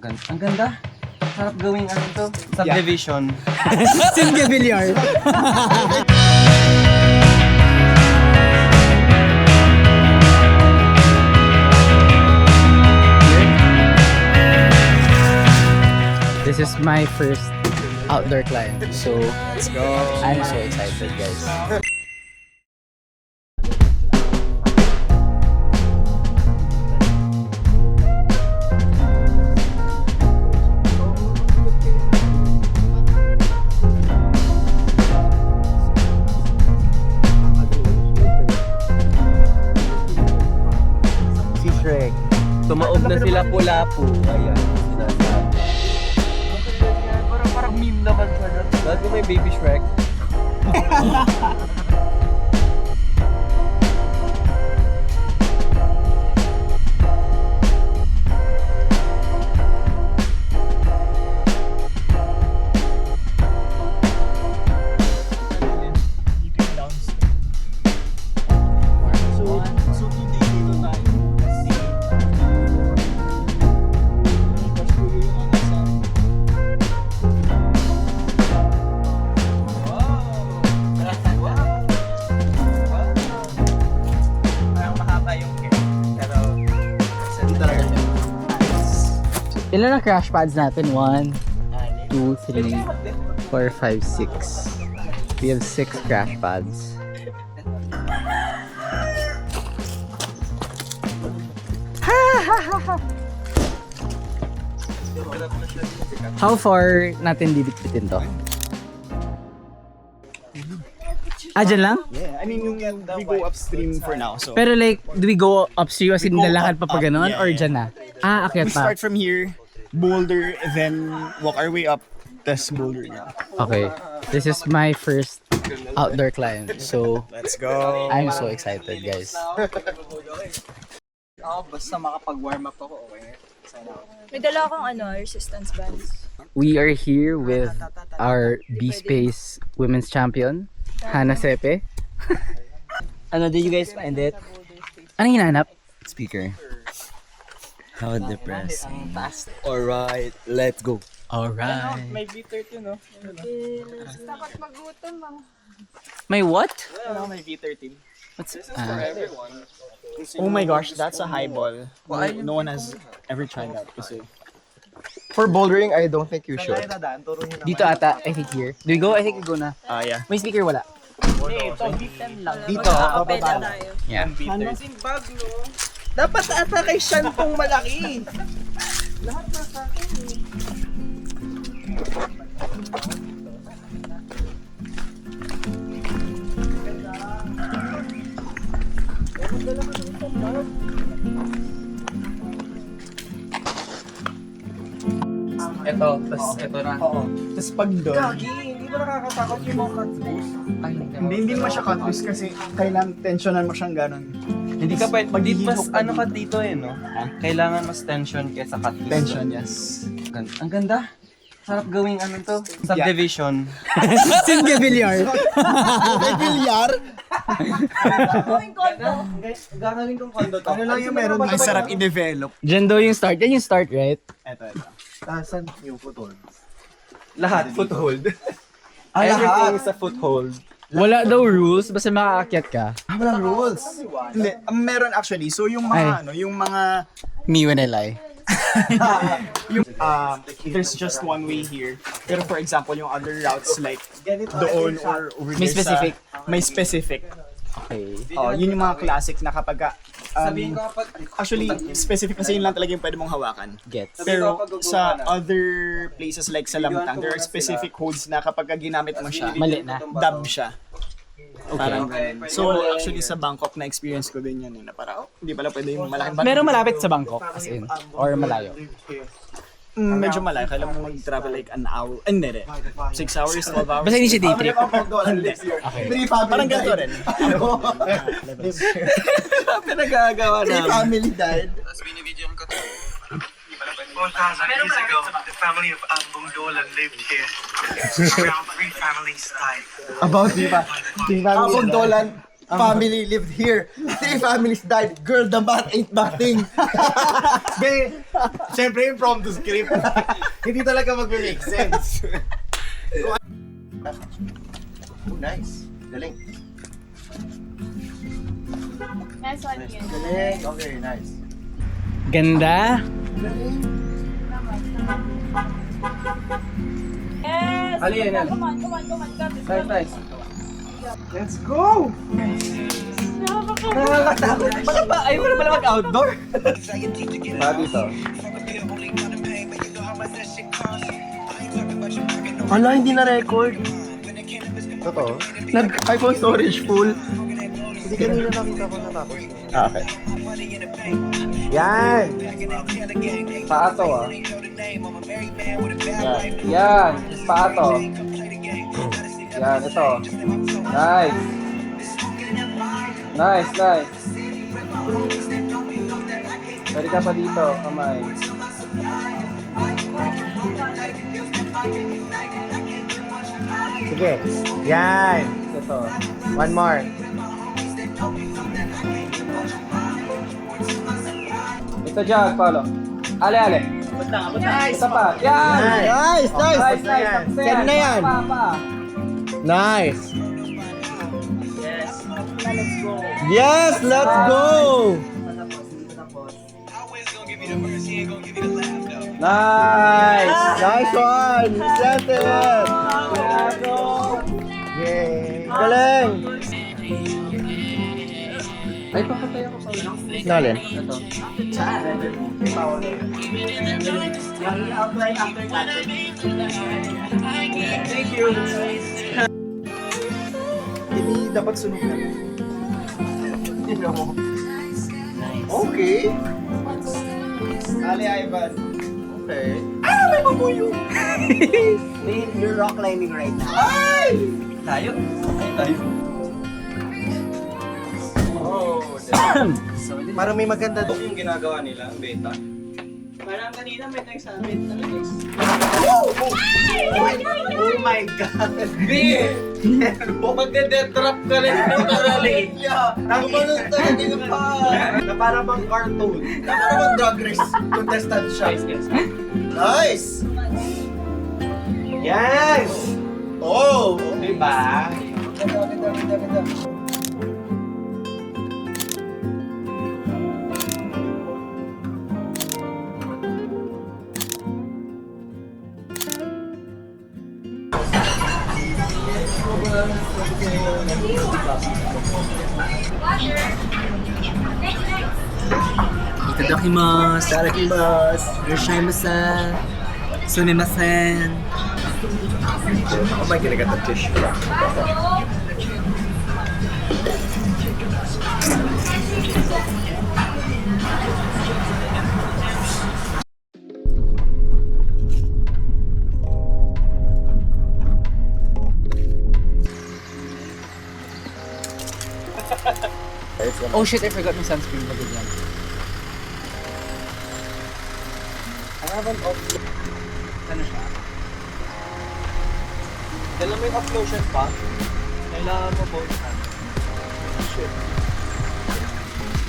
Ang ganda. Sarap gawing ano to, subdivision. Silvia Villar. This is my first outdoor climb, so let's go. I'm so excited, guys. Si Shrek. Tumaob na sila Pulapu. Ayan. Parang meme naman siya. Bago may baby Shrek. Ilan ang crash pads natin? 1, 2, 3, 4, 5, 6. We have 6 crash pads. How far natin didikpitin to? Ah, dyan lang? Yeah, I mean, we go upstream for now. So Pero like, do we go upstream as in We go lalakad pa up, ganon? yeah, Or yeah. dyan na? Ah, we akyat pa. start from here, boulder, then walk our way up, tas boulder na. Okay. This is my first outdoor climb. So, Let's go. I'm so excited, guys. Basta makapag-warm up ako, okay? May dala akong resistance bands. We are here with our B-Space Women's Champion, Hannah Sepe. Ano, did you guys find it? Anong hinahanap? Speaker. How depressing. Alright, let's go. Alright. May V13, no? Dapat magutom May what? May V13. What's Oh my gosh, that's a highball. No one has ever tried that kasi. For bouldering, I don't think you should. Dito ata, I think here. Do we go? I think we go na. Yeah. May speaker wala. Dito, Open na tayo. Yeah. Dapat ata kay Sean tong malaki. Ito, tas ito na. Oo. Tapos pag doon, Hindi ba nakakatakot yung mga cutboost? hindi naman siya cut loose kasi kailangan tensionan mo siyang ganun. Hindi ka pwede, Pag dito mas hihigop ano ka dito no? Kailangan mas tension kesa cutboost. Tension, yes. Ang ganda. Sarap gawing ano to, subdivision. Silvia Villar. May bilyar? Gagaling kong condo to. Ano lang yung meron? Ang sarap i-develop. Diyan daw yung start. Yan yung start, right? Ito. Tasan yung foothold. Lahat, foothold. lahat? Everything is a foothold. Wala daw rules, basta makaakyat ka. Walang rules. Hindi, meron actually. So yung mga yung mga Me when I lie. there's just one way here. Pero for example, yung other routes like doon or over May there specific? may specific. Okay. Yun yung mga classic na kapag Sabihin ko kapag actually specific kasi yun lang talaga yung pwede mong hawakan. Gets. Pero sa other places like sa Lamtang, there are specific holds na kapag ginamit mo siya, Mali na. dab siya. Parang ganun. So actually sa Bangkok na experience ko din yun na parang hindi pala pwede yung malaking bag. Meron malapit sa Bangkok, as in. Or malayo. Medyo malayo. Kailangan mo mag-travel like an hour. Hindi. 6 hours, 12 hours. Basta hindi siya day trip. Hindi. Okay. Parang ganito rin. pinagagawa na. Family died. 4,000 years ago, the family of Bungdolan lived here. Around 3 families died. About, di ba? King family. Dolan. family lived here. 3 families died. Girl, the math ain't nothing. Be, syempre impromptu script. Hindi talaga mag-make sense. Oh, nice. Galing. Nice one yun. Galing. Okay, nice. Ganda. Yes! Ano yan, yan? Come on, come on, come on. Nice, nice. Let's go! Nakakatakot. Wala ba? Ayaw mo na pala mag-outdoor. Para dito. Ala, hindi na record. Totoo? Nag-iPhone storage full. Hindi kanina nakita ko natapos. Ah, okay. Yan! Paato ah. Yan. Paato. Yan, ito. Nice. Nice, nice. Pwede ka pa dito, kamay. Sige. Yan! Ito. One more. Ito dyan, Paulo. Ale, ale. Isa pa. Yan! Nice! Nice! Nice, nice. Yan. Tapos Yan na yan. Pa. Nice! Yes! Let's go! Nice! Nice one! Set it! Yay! Galing! Ay, papatay ako sa ulo. Nalin? Ito. Hindi dapat sunog na. Okay. Ali Ivan. Okay. You're rock climbing right now. Tayo. Ay, tayo. Para may maganda doon. Yung ginagawa nila, beta. Parang kanina may nagsabi. Ano next? Oh my God! Magde-death trap ka rin literally. Ang balon talaga yung pa. Na para bang cartoon. Na para bang drag race contestant siya. Nice! Yes! Oh! Diba? Ganda. Itadakimasu. Itadakimasu. Irashimasen. Sunimasen. Oh my God, I got the tissue. Oh shit, I forgot my sunscreen. Pagod yan. I haven't upload. Ano siya? Dala mo yung upload pa? Kailangan mo both hands. Shit.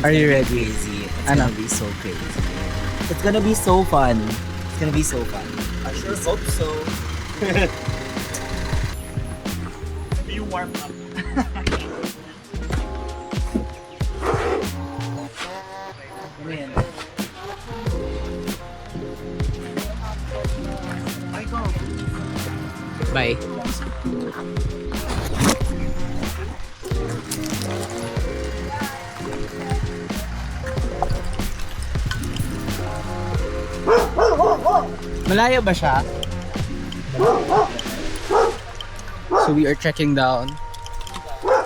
Are you ready? Crazy. It's Ano? gonna be so crazy. It's gonna be so fun. It's gonna be so fun. I sure hope so. Be warm up. Ano yan? Bye. Malayo ba siya? So we are trekking down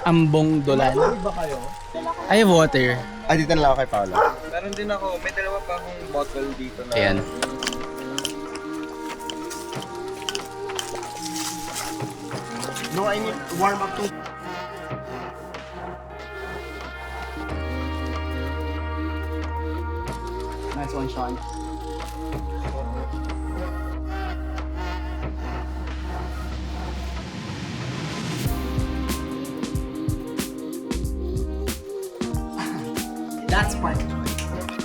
Ambong Dolan. I have water. Ah, dito na lang ako kay Paula. Meron din ako, may dalawa pa akong bottle dito na. Ayan. No, I need warm up too. Nice one, Sean. That's part of joy.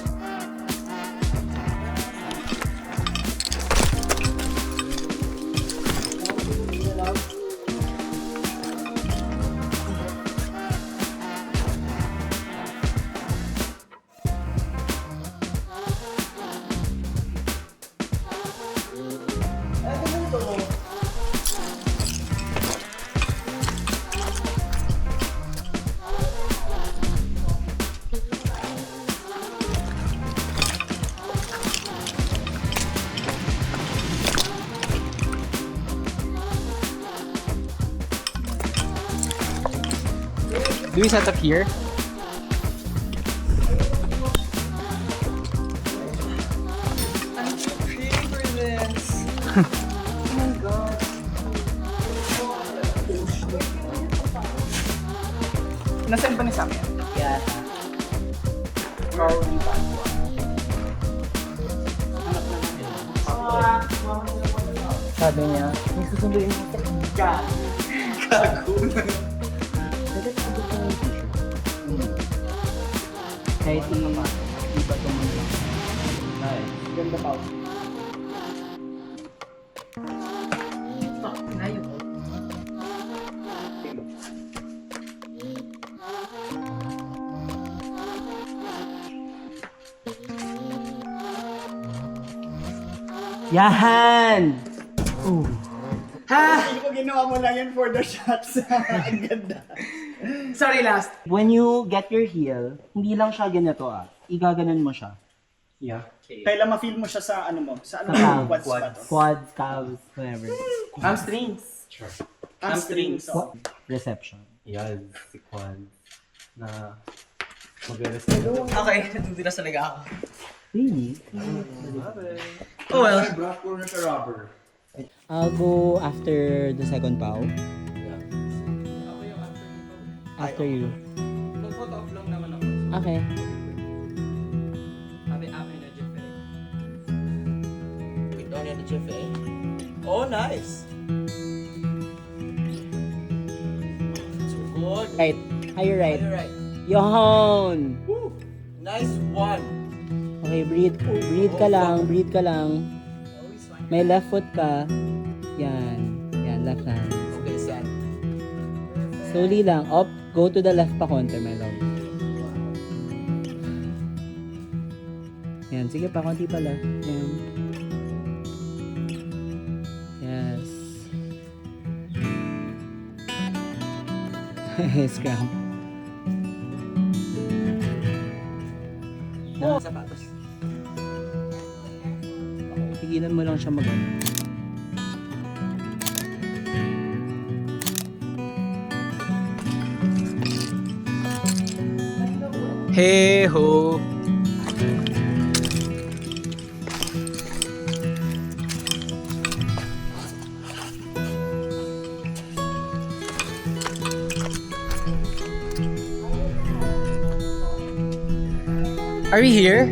Do we set up here? Nasaan ba ni Sam yan? Yeah. Sabi niya, may susunduin mo sa kahit iba ito man lang. Ganda pa. Yahan! Hindi ko ginawa mo lang yan for the shots. Ang ganda. Sorry, last. When you get your heel, hindi lang siya ganito Igaganon mo siya. Kailan ma-feel mo siya sa ano mo? Sa ano Sa mo? Quads pa to? Quads, calves, whatever. Hamstrings. Hamstrings. What? Reception. Yan, si Kwan. Na mag-rest. Okay, nagdudulas talaga ako. Really? Oh well. Black corner sa rubber. I'll go after the second pau. After you. Mag-photo off lang naman ako. Okay. Amin na Jeff eh. Victoria ni Jeff eh. Oh, nice! So good. Right. Higher right. You're right. Yon! Nice one! Okay, breathe. Breathe ka lang. Breathe ka lang. May left foot ka. Yan. Yan, left hand. Okay, sand. Slowly lang. Up. Go to the left pa konti, my love. Yan. Sige pa, konti pa left. Yan. Yes. Scram. Oh, sapatos. Tigilan mo lang siya mag-ano. Hey ho! Are we here?